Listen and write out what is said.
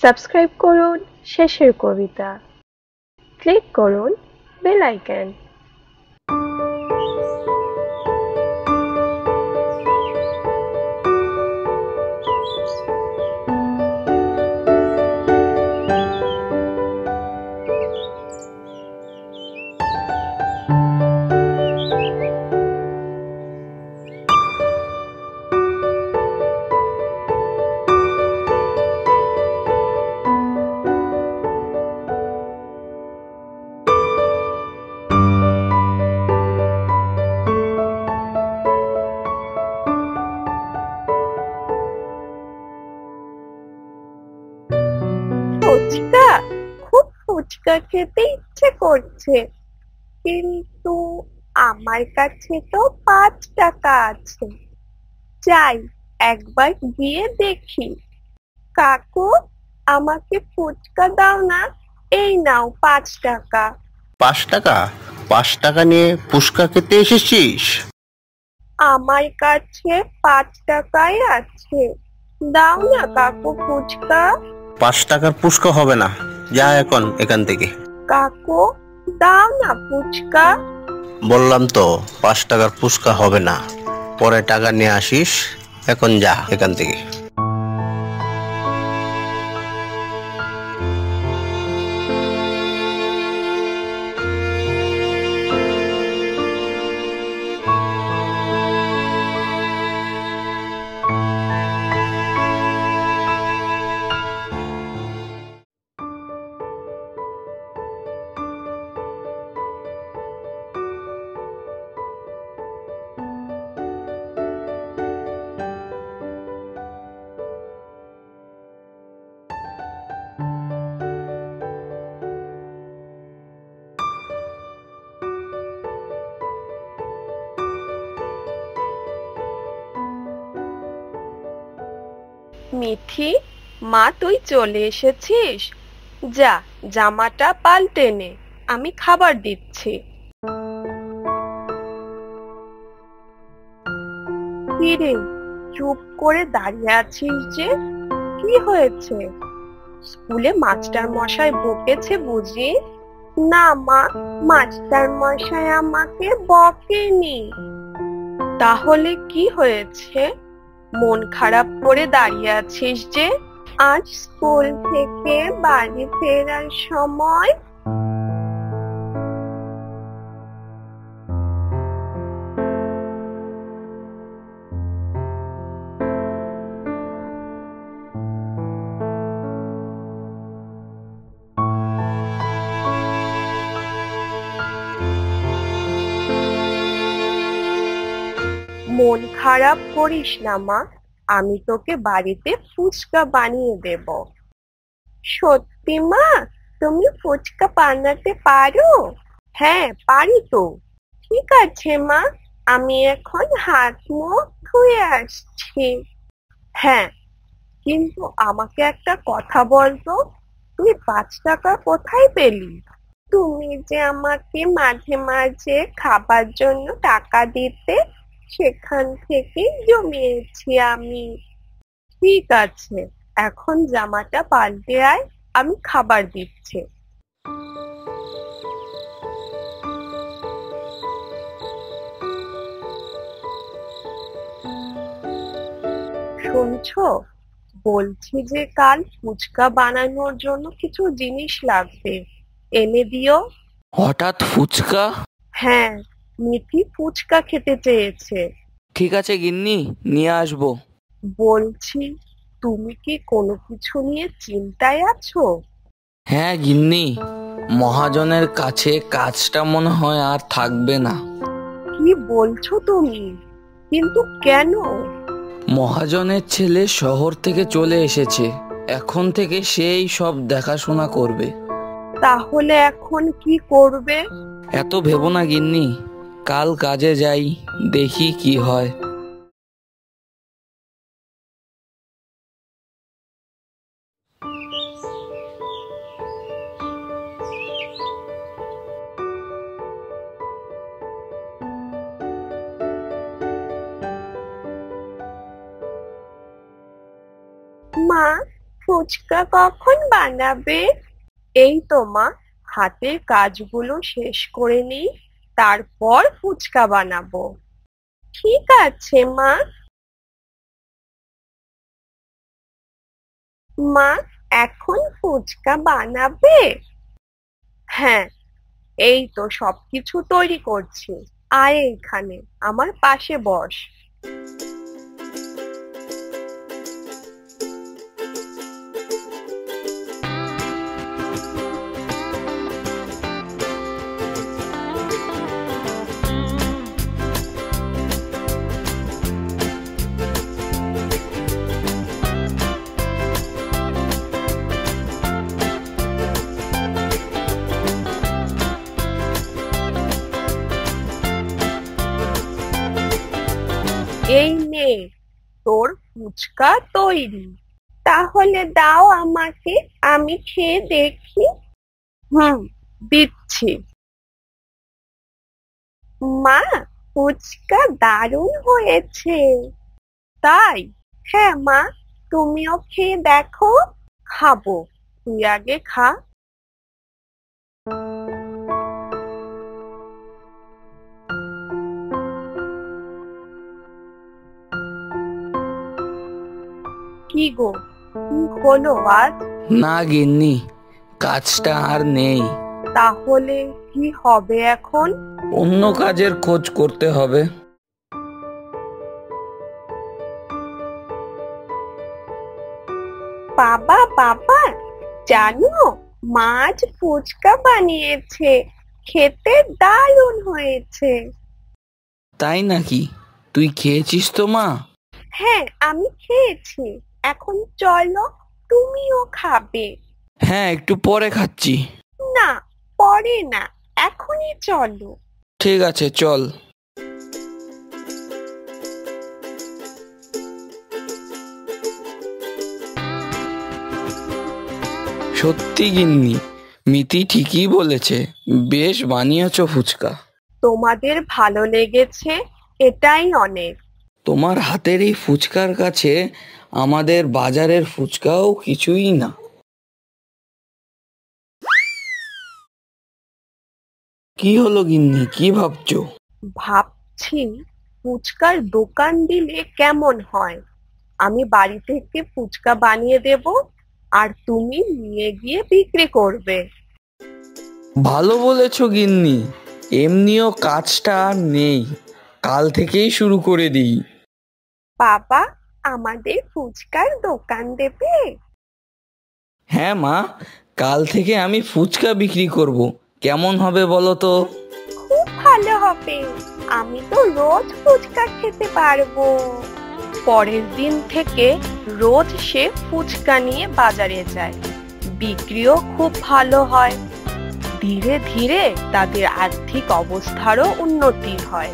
Subscribe করুন শেষের কবিতা, click করুন বেল আইকন। ফুচকা, খুব ফুচকা খেতে ইচ্ছে করছে, কিন্তু আমার কাছে তো 5 টাকা আছে। যাই, একবার গিয়ে দেখি। কাকু, আমাকে ফুচকা দাও না। এই নাও 5 টাকা। 5 টাকা? 5 টাকা নিয়ে ফুচকা খেতে এসেছিস? আমার কাছে 5 টাকাই আছে। দাও না কাকু ফুচকা। 5 টাকার ফুচকা হবে না, যা এখন এখান থেকে। কাকু, দাও না ফুচকা। বললাম তো 5 টাকার ফুচকা হবে না, পরে টাকা নিয়ে আসিস। এখন যা এখান থেকে। মিঠি, মা তুই চলে এসেছিস? যা, জামাটা পাল্টে নে, আমি খাবার দিচ্ছি। কি রে, চুপ করে দাঁড়িয়ে আছিস যে? কি হয়েছে? স্কুলে মাস্টার মশাই বকেছে বুঝি? না মা, মাস্টার মশাই আমাকে বকেনি। তাহলে কি হয়েছে? মন খারাপ করে দাঁড়িয়ে আছিস যে? আজ স্কুল থেকে বাড়ি ফেরার সময় মন খারাপ করিস না মা, আমি তোকে বাড়িতে ফুচকা বানিয়ে দেব। সত্যি মা, তুমি ফুচকা বানাতে পারো? হ্যাঁ, পারি তো। ঠিক আছে মা, আমি এখন হাত মুখ ধুয়ে আসছি। হ্যাঁ, কিন্তু আমাকে একটা কথা বলতো, তুই 5 টাকা কোথায় পেলি? তুমি যে আমাকে মাঝে মাঝে খাবার জন্য টাকা দিতে, সেখান থেকেই জমিয়েছি আমি। ঠিক আছে, এখন জামাটা পাল্টে আয়, আমি খাবার দিচ্ছি। শুনছো, বলছি যে কাল ফুচকা বানানোর জন্য কিছু জিনিস লাগবে, এনে দিও। হঠাৎ ফুচকা? হ্যাঁ, মিঠি ফুচকা খেতে চেয়েছে। ঠিক আছে গিন্নি, নিয়ে আসবো। বলছি, তুমি কি কোনো কিছু নিয়ে চিন্তায় আছো? হ্যাঁ গিন্নি, মহাজনের কাছে কাজটা মনে হয় আর থাকবে না। কি বলছো তুমি? কিন্তু কেন? মহাজনের ছেলে শহর থেকে চলে এসেছে, এখন থেকে সেই সব দেখাশোনা করবে। তাহলে এখন কি করবে? এত ভেবো না গিন্নি, কাল কাজে যাই, দেখি কি হয়। মা, ফুচকা কখন বানাবে? এই তো মা, হাতের কাজগুলো শেষ করে নিই, তারপর ফুচকা বানাবো। ঠিক আছে মা। মা, এখন ফুচকা বানাবে? হ্যাঁ, এই তো সবকিছু তৈরি করছি। আয় এখানে আমার পাশে বস। এই নে, তোর ফুচকা তৈরি। তাহলে দাও আমাকে, আমি খেয়ে দেখি। দিচ্ছি। মা, ফুচকা দারুণ হয়েছে। তাই? হ্যাঁ মা, তুমিও খেয়ে দেখো। খাবো, তুই আগে খা। কি গো, কি হলো আজ? না গিন্নি, কাজটা আর নেই। তাহলে কি হবে এখন? অন্য কাজের খোঁজ করতে হবে। বাবা বাবা, জানো, মা আজ ফুচকা বানিয়েছে, খেতে দারুণ হয়েছে। তাই নাকি? তুই খেয়েছিস তো মা? হ্যাঁ, আমি খেয়েছি। এখন চলো, তুমিও খাবে। হ্যাঁ, একটু পরে খাচ্ছি। না, পরে না, এখনই চলো। ঠিক আছে, চল। সত্যি গিন্নি, মিতি ঠিকই বলেছে, বেশ বানিয়েছো ফুচকা। তোমাদের ভালো লেগেছে, এটাই অনেক। তোমার হাতের এই ফুচকার কাছে আমাদের বাজারের ফুচকাও কিছুই না। কি হলো গিন্নি, কি ভাবছো? ভাবছি ফুচকার দোকান দিলে কেমন হয়। আমি বাড়ি থেকে ফুচকা বানিয়ে দেব, আর তুমি নিয়ে গিয়ে বিক্রি করবে। ভালো বলেছো গিন্নি, এমনিও কাজটা আর নেই, কাল থেকেই শুরু করে দিই। বাবা, আমাদের ফুচকার দোকান দেবে? হ্যাঁ মা, কাল থেকে আমি ফুচকা বিক্রি করব। কেমন হবে বলো তো? খুব ভালো হবে, আমি তো রোজ ফুচকা খেতে পারবো। পরের দিন থেকে রোজ সে ফুচকা নিয়ে বাজারে যায়, বিক্রিও খুব ভালো হয়। ধীরে ধীরে তাদের আর্থিক অবস্থারও উন্নতি হয়।